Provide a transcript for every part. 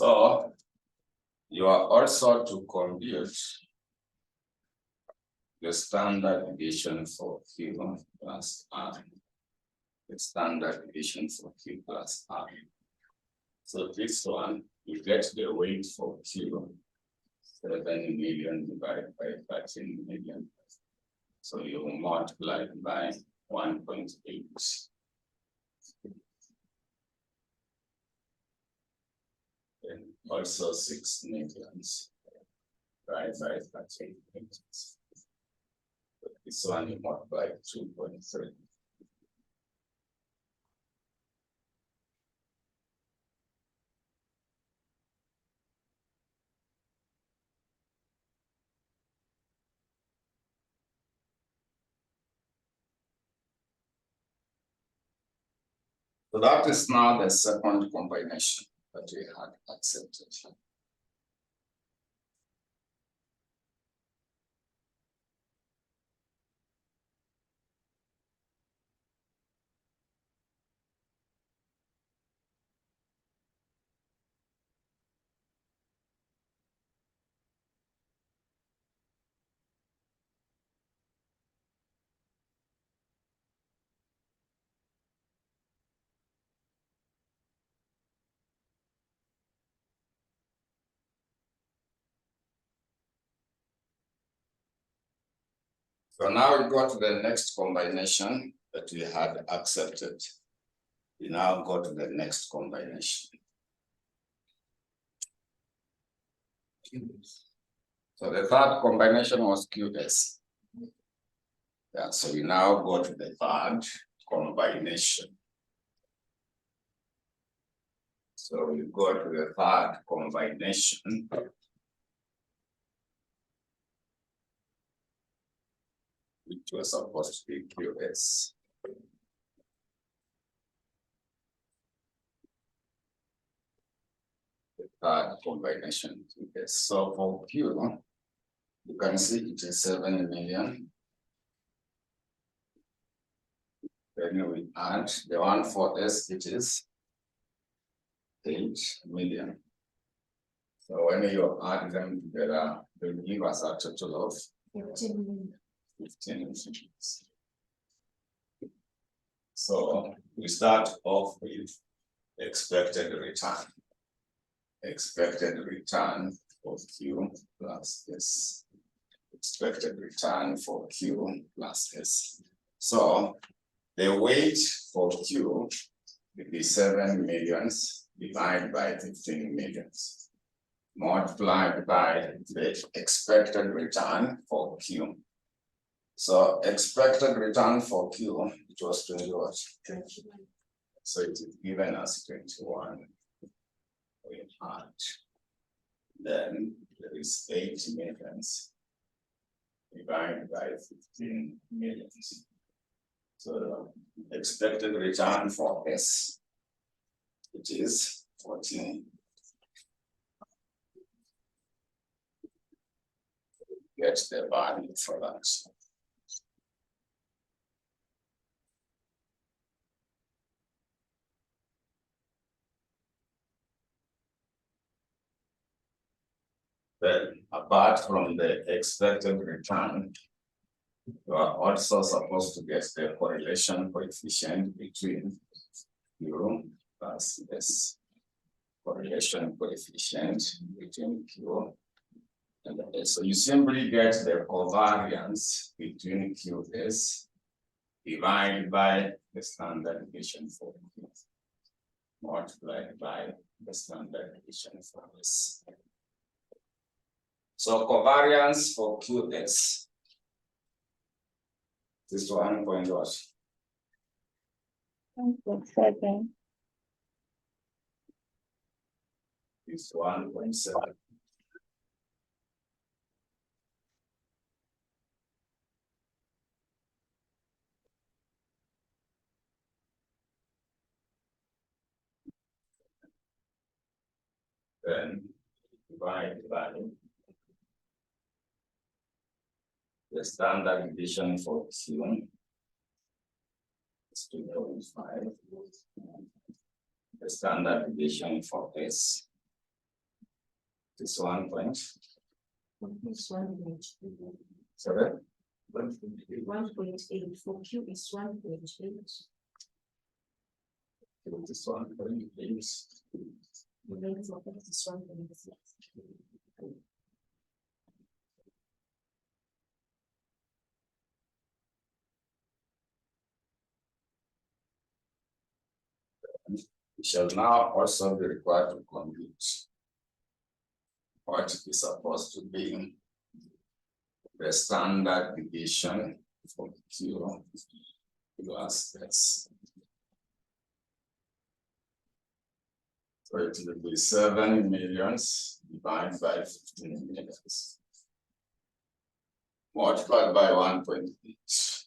So you are also to compute the standard deviation for Q plus R. The standard deviation for Q plus R. So this one, you get the weight for Q, 7 million divided by 13 million. So you multiply by 1.8. And also 6 millions divided by 13 millions. This one you multiply 2.3. So that is now the second combination that we had accepted. So now we go to the next combination that we had accepted. We now go to the next combination. So the third combination was QS. Yeah, so we now go to the third combination. So we go to the third combination. Which was supposed to be QS. The third combination QS. So for Q, you can see it is 7 million. Then we add the one for S, it is 8 million. So when you add them together, they give us a total of 15 million. So we start off with expected return. Expected return for Q plus S. Expected return for Q plus S. So the weight for Q will be 7 millions divided by 15 millions. Multiplied by the expected return for Q. So expected return for Q, it was 21. So it is given as 21. We add. Then there is 8 millions divided by 15 millions. So the expected return for S, it is 14. Get the value for that. Then, apart from the expected return, you are also supposed to get the correlation coefficient between Q plus S. Correlation coefficient between Q and S. So you simply get the covariance between QS divided by the standard deviation for Q, multiplied by the standard deviation for S. So covariance for QS is 1.7. It's 1.7. Then divide by the standard deviation for Q is 2.5. The standard deviation for S This 1.7. It's 1.8. 1.8 for Q is 1.8. This 1.8. The length of X is 1.6. We shall now also be required to compute what is supposed to be the standard deviation for Q plus S. So it will be 7 millions divided by 15 millions multiplied by 1.8.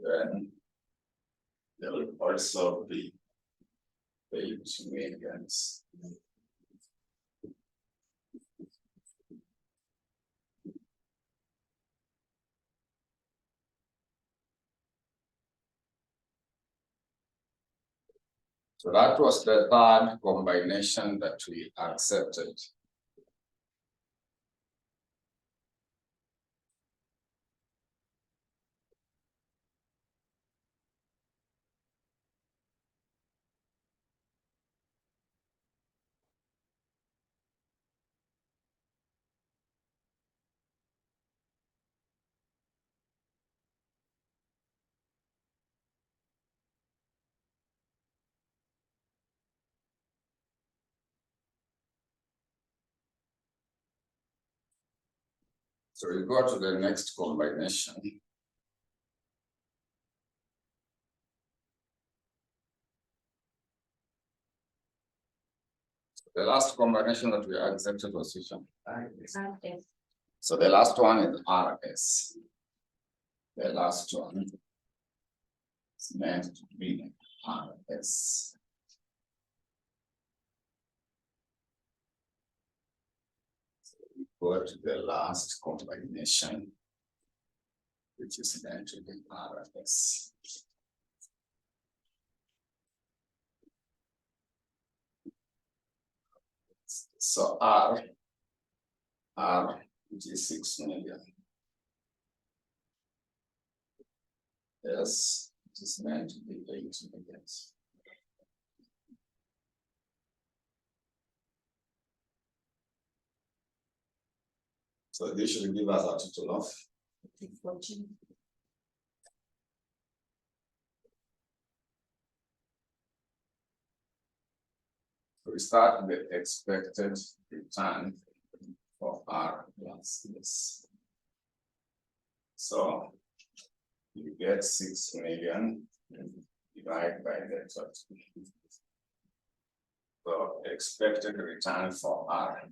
Then there will also be 8 millions. So that was the third combination that we accepted. So we go to the next combination. The last combination that we accepted was which one? RS. So the last one is RS. The last one is meant to be RS. So we go to the last combination, which is meant to be RS. So R, which is 6 million. Yes, it is meant to be 8 million. So this should give us a total of 14. we start with the expected return for R plus this. So you get 6 million divided by the total. So expected return for R.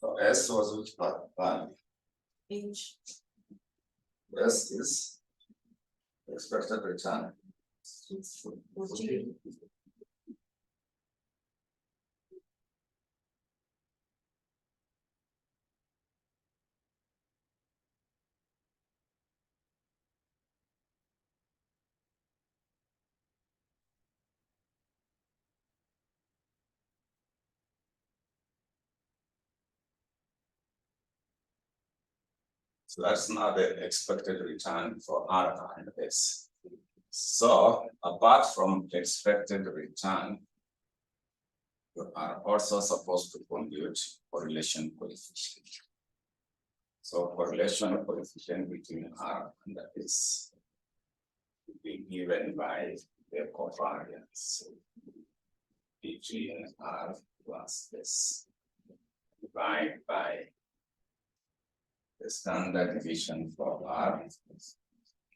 So S was which value? H. S is expected return. 14. So that's not the expected return for R and S. So apart from expected return, you are also supposed to compute correlation coefficient. So correlation coefficient between R and S will be given by the covariance between R plus S divided by the standard deviation for R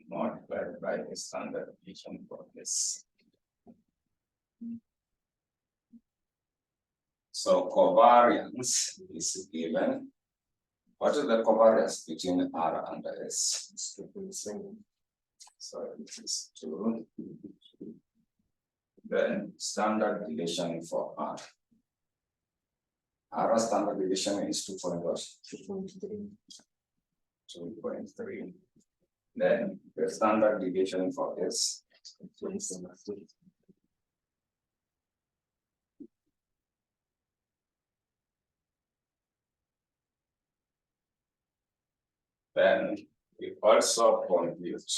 multiplied by the standard deviation for S. So covariance is given. What is the covariance between R and S? So it is 2. Then standard deviation for R. Our standard deviation is 2.3. 2.3. Then the standard deviation for S. Then we also compute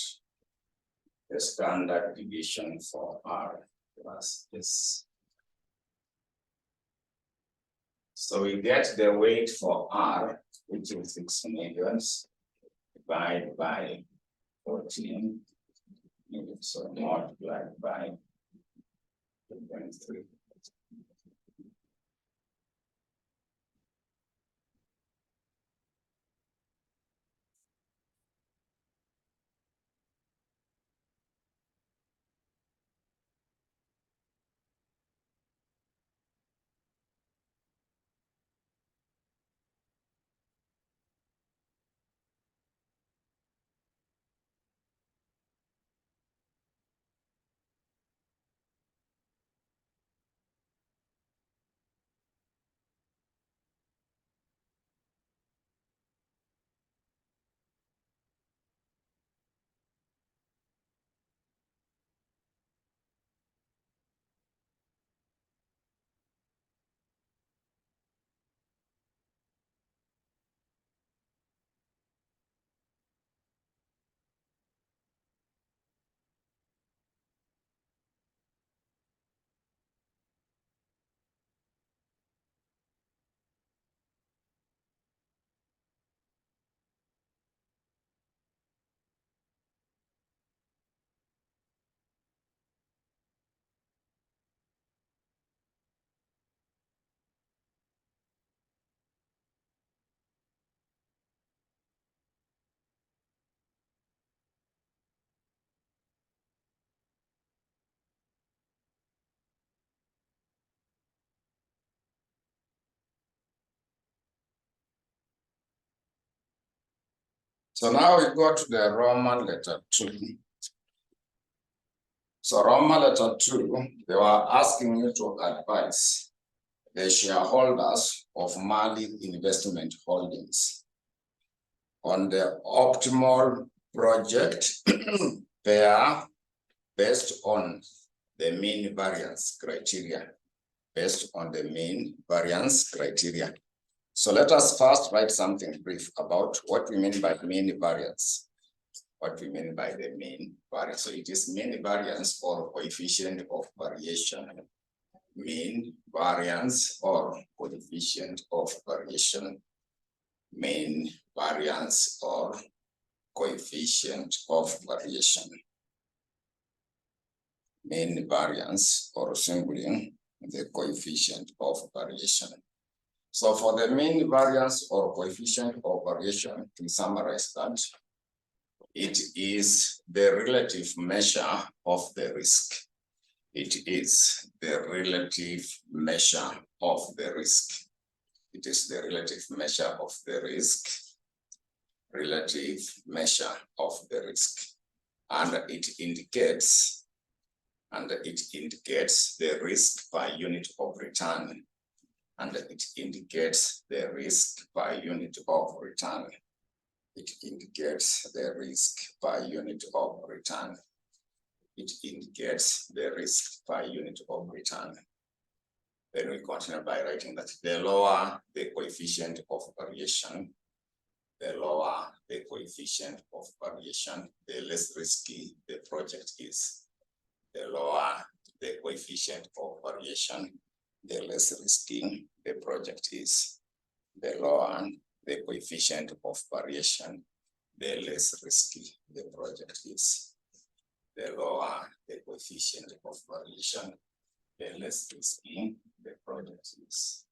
the standard deviation for R plus S. So we get the weight for R, which is 6 millions, divided by 14 millions, so multiplied by 2.3. So now we go to the Roman letter 2. So Roman letter 2, they were asking you to advise the shareholders of Mali Investment Holdings on the optimal project pair based on the mean variance criteria. Based on the mean variance criteria. So let us first write something brief about what we mean by mean variance. What we mean by the mean variance. So it is mean variance or coefficient of variation. Mean variance or coefficient of variation. Mean variance or coefficient of variation. Mean variance or simply the coefficient of variation. So for the mean variance or coefficient of variation, to summarize that, it is the relative measure of the risk. It is the relative measure of the risk. It is the relative measure of the risk. Relative measure of the risk. And it indicates the risk per unit of return. And it indicates the risk per unit of return. It indicates the risk per unit of return. It indicates the risk per unit of return. Then we continue by writing that the lower the coefficient of variation, the lower the coefficient of variation, the less risky the project is. The lower the coefficient of variation, the less risky the project is. The lower the coefficient of variation, the less risky the project is. The lower the coefficient of variation, the less risky the project is.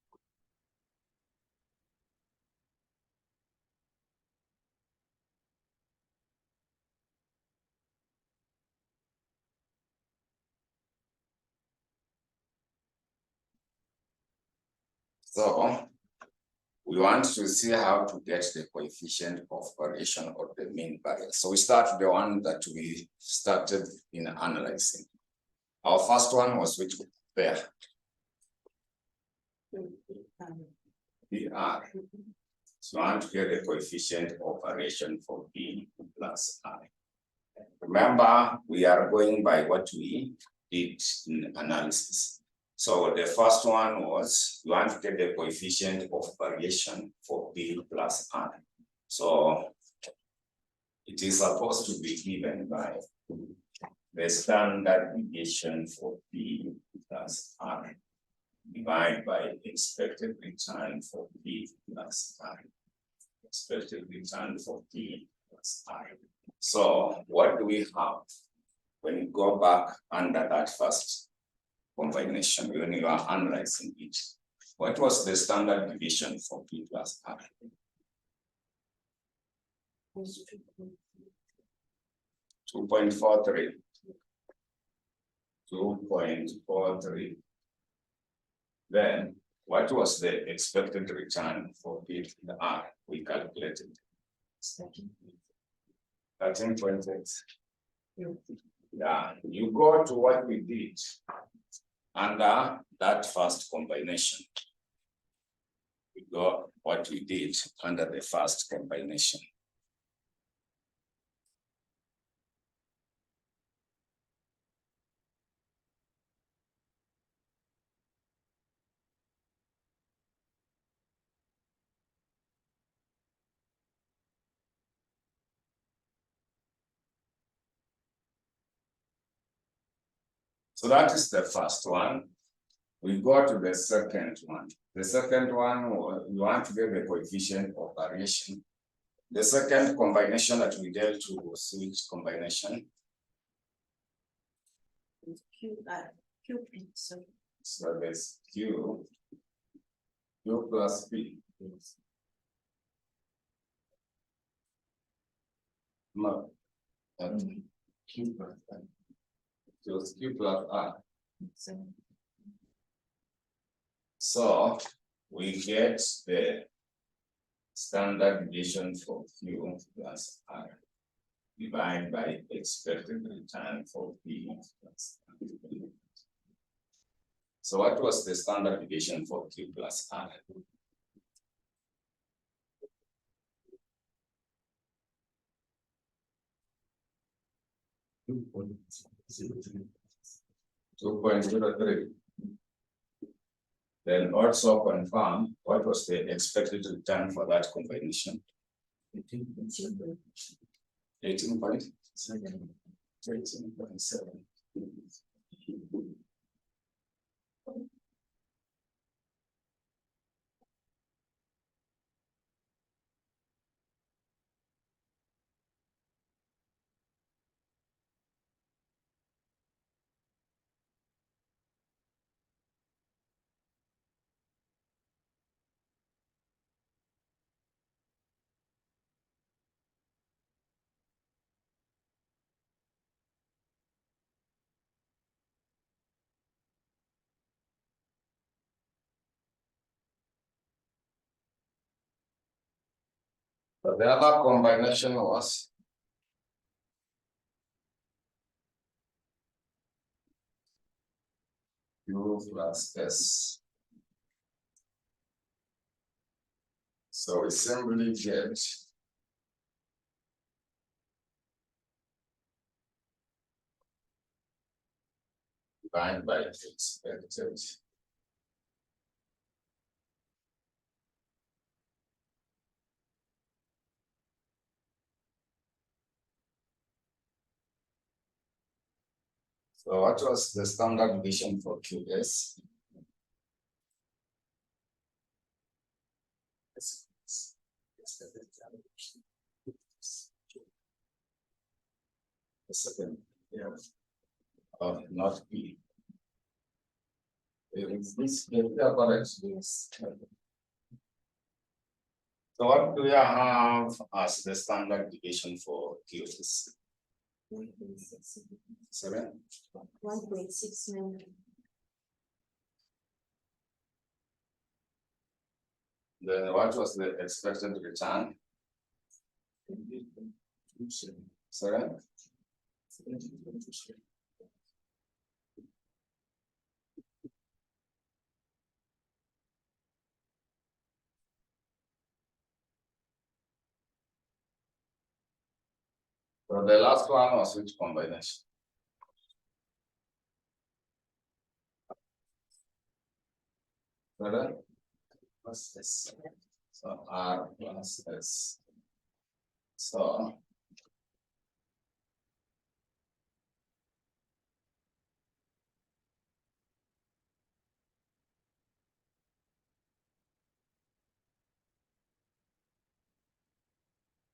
So we want to see how to get the coefficient of variation or the mean variance. So we start with the one that we started in analyzing. Our first one was which pair? PR. So I want to get the coefficient operation for P plus I. Remember, we are going by what we did in analysis. So the first one was you want to get the coefficient of variation for P plus I. So it is supposed to be given by the standard deviation for P plus I divided by expected return for P plus I. Expected return for P plus I. So what do we have when you go back under that first combination, when you are analyzing it? What was the standard deviation for P plus I? 2.43. 2.43. Then what was the expected return for P plus I? We calculated 13.6. Yeah, you go to what we did under that first combination. We got what we did under the first combination. So that is the first one. We go to the second one. The second one, you want to get the coefficient of variation. The second combination that we dealt with was which combination? So there's Q plus P. No. Q plus I. Just Q plus I. So we get the standard deviation for Q plus I divided by expected return for P plus I. So what was the standard deviation for Q plus I? 2.03. Then also confirm what was the expected return for that combination. 18.7. 18.7. But the other combination was Q plus S. So we simply get divided by expected. So what was the standard deviation for QS? The second, yeah, not P. Is this correct? Yes. So what do we have as the standard deviation for QS? 7. 1.69. Then what was the expected return? 7. So the last one was which combination? Brother? Plus S. So R plus S. So.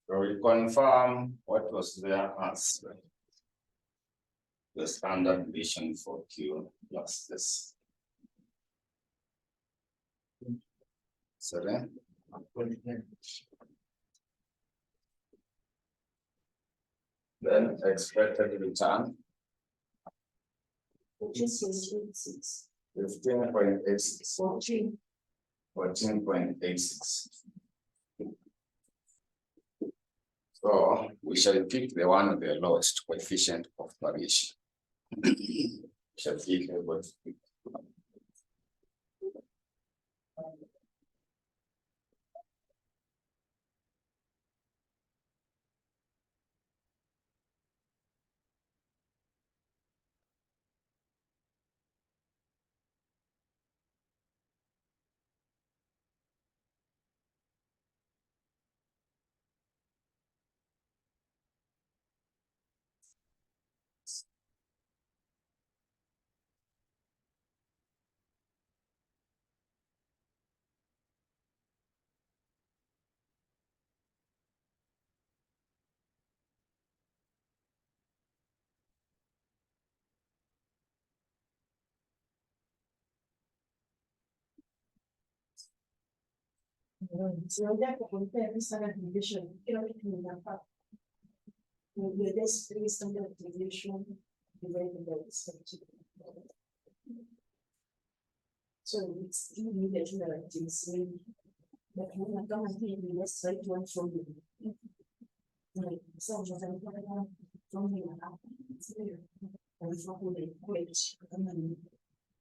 So we confirm what was there as the standard deviation for Q plus this. So then. Then expected return. Just 6. 15.86. 14. 14.86. So we shall pick the one with the lowest coefficient of variation. Shall pick what? So that compare this standard deviation, this three standard deviation divided by this. So it's immediately that is but when I come here, let's try to show you. So from here, and it's not really great.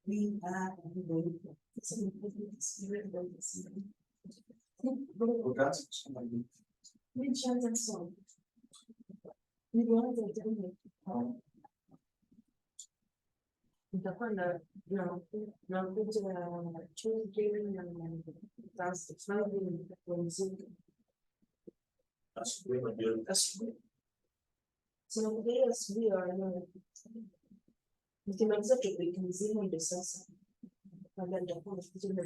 We are going to and so. We want to do the fun, now good children and that's the funding from Zoom. That's good. So yes, we are we can accept it, we can see on the sense. And then the whole student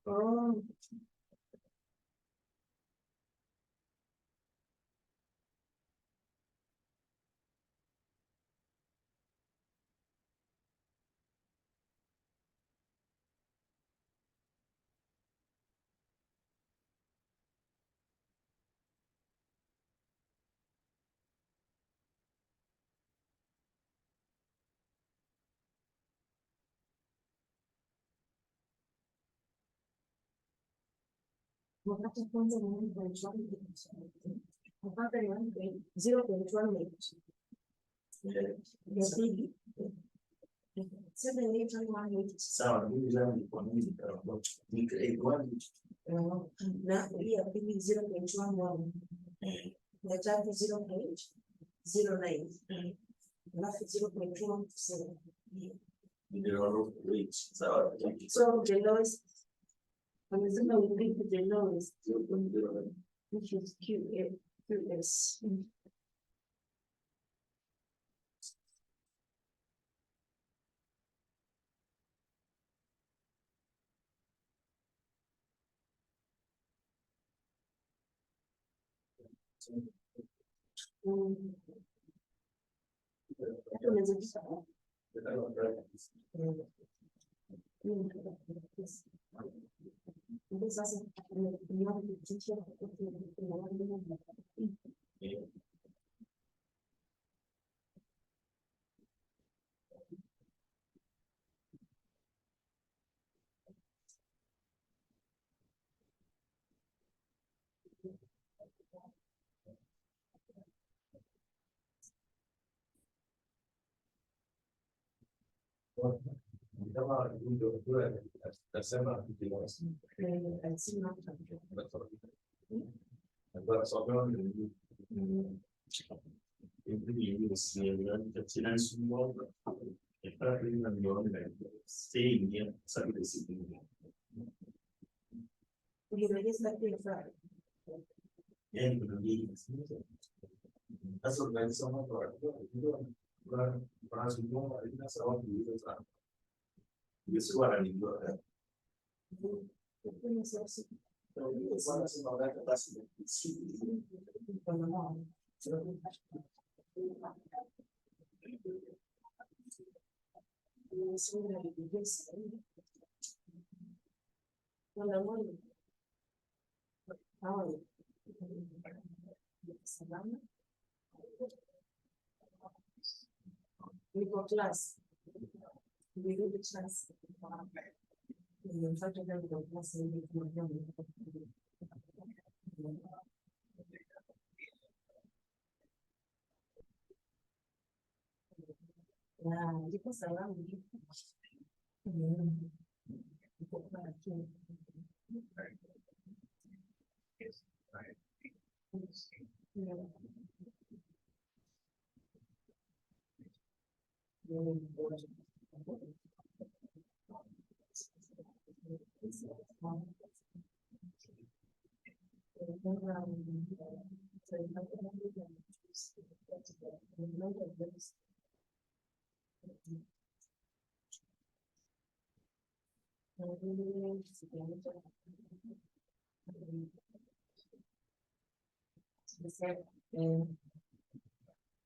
Oh. Wakati kwanza ni 0.1 ya pili 7.8 sawa, mimi zangu kwa nini ni grade 1 na hii ya pili 0.11 na tatu 0.09 alafu 0.17 ndio reach sawa. So the lowest amesema we pick the lowest which is QS. We go class. We do the class. In fact, I have the class in the yeah, because around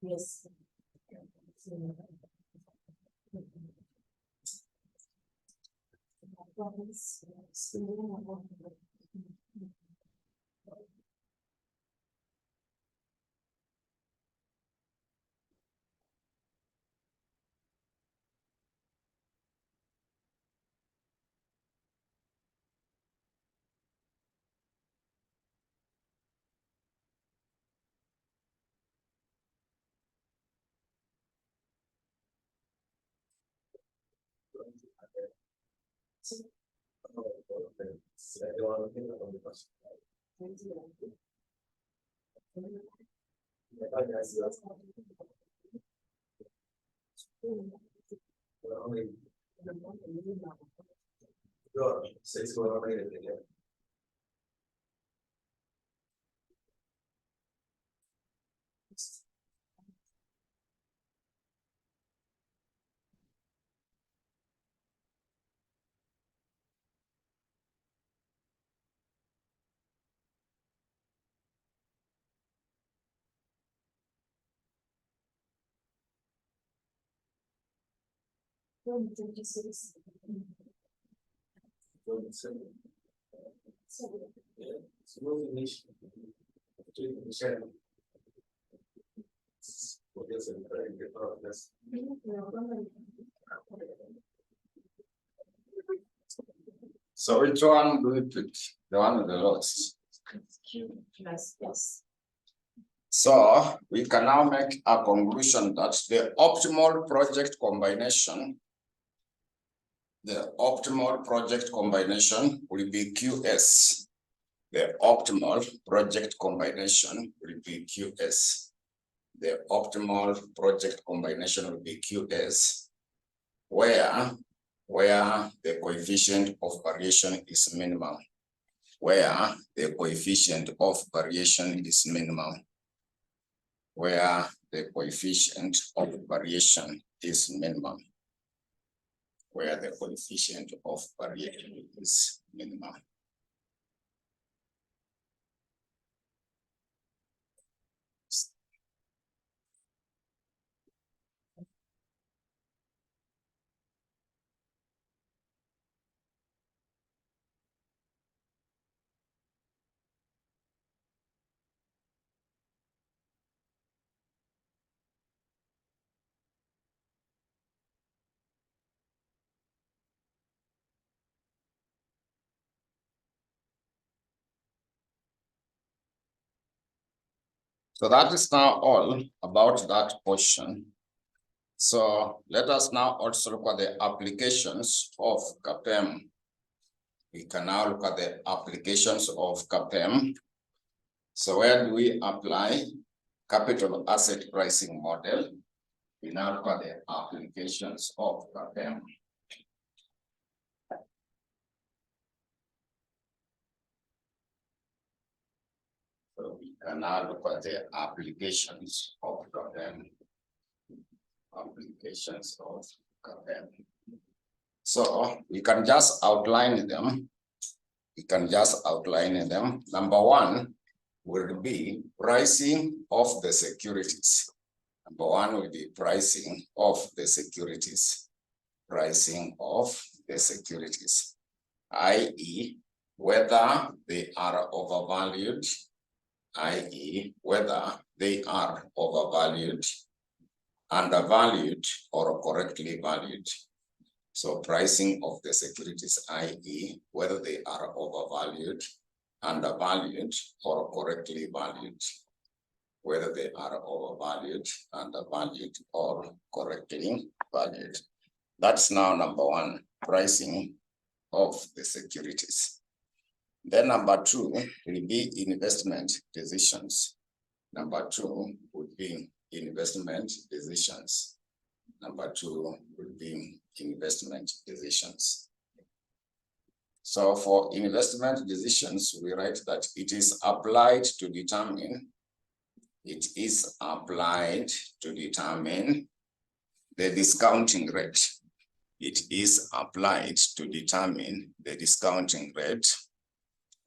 yes. So which one do we pick? The one with the lots. Yes. So we can now make a conclusion that the optimal project combination will be QS. The optimal project combination will be QS. The optimal project combination will be QS, where the coefficient of variation is minimum. Where the coefficient of variation is minimum. Where the coefficient of variation is minimum. Where the coefficient of variation is minimum. So that is now all about that portion. So let us now also look at the applications of CAPM. We can now look at the applications of CAPM. So where do we apply capital asset pricing model? We now look at the applications of CAPM. So we can now look at the applications of CAPM. Applications of CAPM. So we can just outline them. Number one will be pricing of the securities. Number one will be pricing of the securities. Pricing of the securities, i.e., whether they are overvalued, undervalued, or correctly valued. So pricing of the securities, i.e., whether they are overvalued, undervalued, or correctly valued. Whether they are overvalued, undervalued, or correctly valued. That's now number one, pricing of the securities. Then number two will be investment decisions. Number two would be investment decisions. Number two would be investment decisions. So for investment decisions, we write that it is applied to determine the discounting rate. It is applied to determine the discounting rate.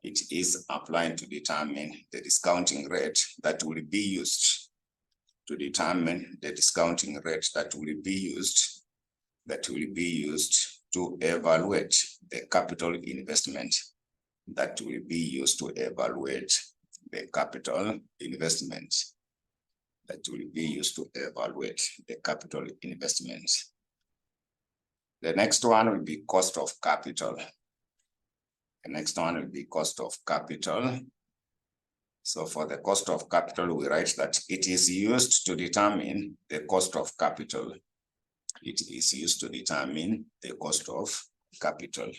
It is applied to determine the discounting rate that will be used to determine the discounting rate that will be used to evaluate the capital investment. That will be used to evaluate the capital investment. That will be used to evaluate the capital investment. The next one will be cost of capital. The next one will be cost of capital. So for the cost of capital, we write that it is used to determine the cost of capital. It is used to determine the cost of capital,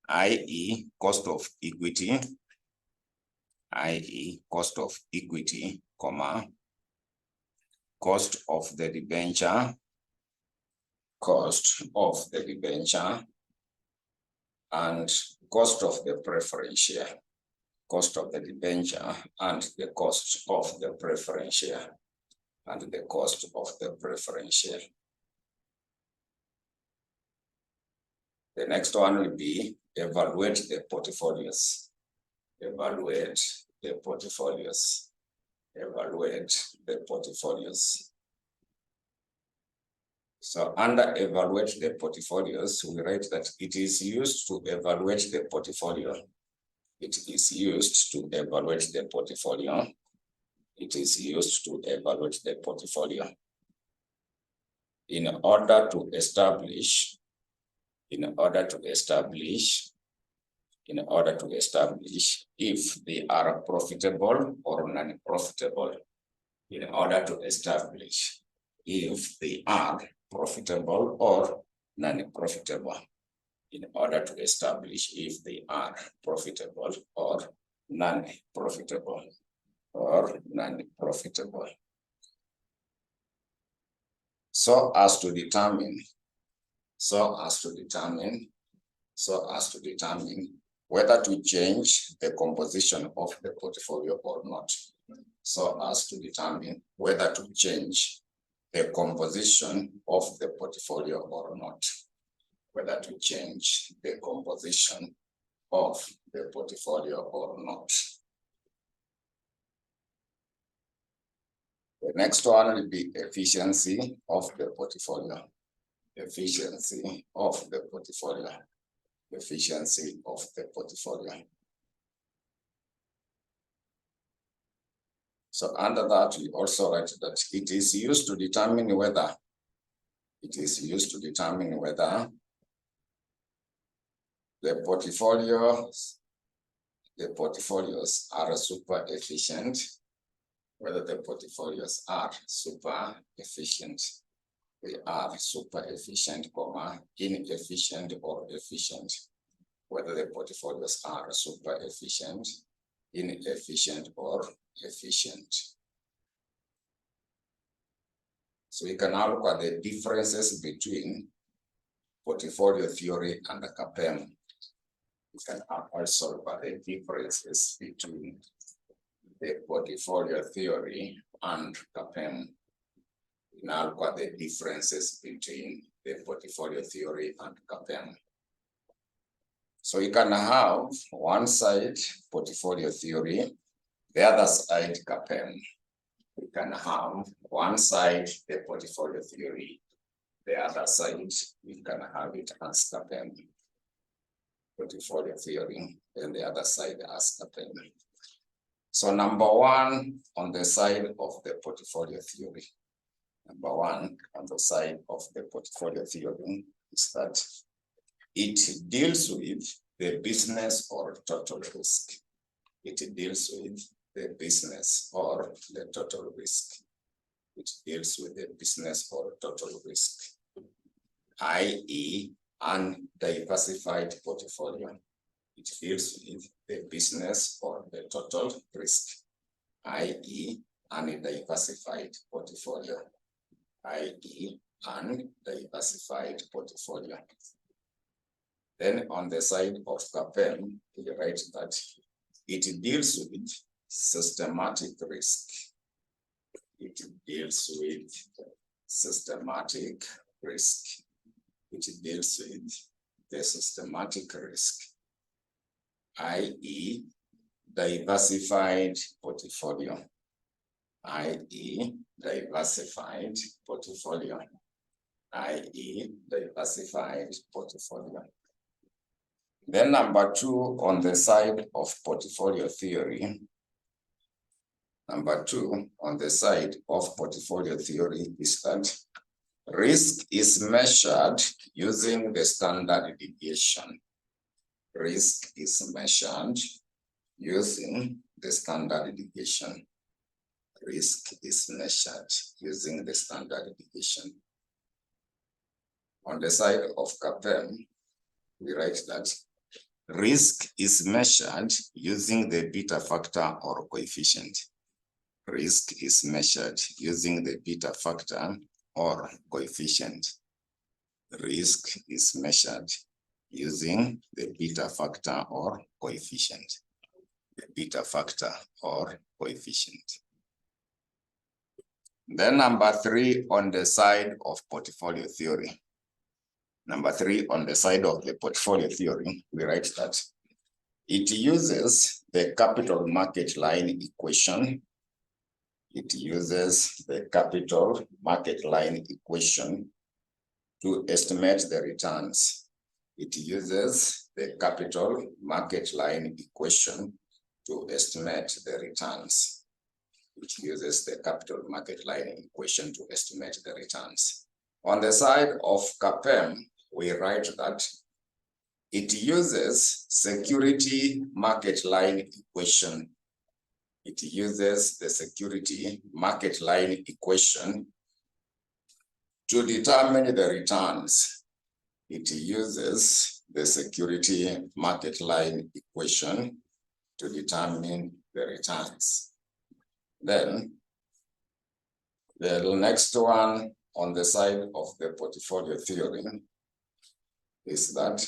i.e., cost of equity, comma, cost of the debenture, and cost of the preference share. Cost of the debenture and the cost of the preference share. The next one will be evaluate the portfolios. So under evaluate the portfolios, we write that it is used to evaluate the portfolio. It is used to evaluate the portfolio. In order to establish if they are profitable or non-profitable. In order to establish if they are profitable or non-profitable. In order to establish if they are profitable or non-profitable. So as to determine whether to change the composition of the portfolio or not. So as to determine whether to change the composition of the portfolio or not. Whether to change the composition of the portfolio or not. The next one will be efficiency of the portfolio. So under that, we also write that it is used to determine whether the portfolios are super efficient. we are super efficient, inefficient or efficient. Whether the portfolios are super efficient, inefficient or efficient. So we can now look at the differences between portfolio theory and the CAPM. We can also look at the differences between the portfolio theory and CAPM. We now look at the differences between the portfolio theory and CAPM. So you can have one side portfolio theory, the other side CAPM. We can have one side the portfolio theory, the other side we can have it as CAPM. Portfolio theory, and the other side as CAPM. So number one on the side of the portfolio theory. Number one on the side of the portfolio theory is that it deals with the business or total risk. It deals with the business or the total risk. It deals with the business or total risk, i.e., undiversified portfolio. It deals with the business or the total risk, i.e., undiversified portfolio, i.e., undiversified portfolio. Then on the side of CAPM, we write that it deals with systematic risk. It deals with systematic risk. It deals with the systematic risk, i.e., diversified portfolio, i.e., diversified portfolio, i.e., diversified portfolio. Then number two on the side of portfolio theory. Number two on the side of portfolio theory is that risk is measured using the standard deviation. Risk is measured using the standard deviation. Risk is measured using the standard deviation. On the side of CAPM, we write that risk is measured using the beta factor or coefficient. Risk is measured using the beta factor or coefficient. Risk is measured using the beta factor or coefficient. The beta factor or coefficient. Then number three on the side of portfolio theory. Number three on the side of the portfolio theory, we write that it uses the capital market line equation. It uses the capital market line equation to estimate the returns. It uses the capital market line equation to estimate the returns. It uses the capital market line equation to estimate the returns. On the side of CAPM, we write that it uses security market line equation. It uses the security market line equation to determine the returns. It uses the security market line equation to determine the returns. Then the next one on the side of the portfolio theory is that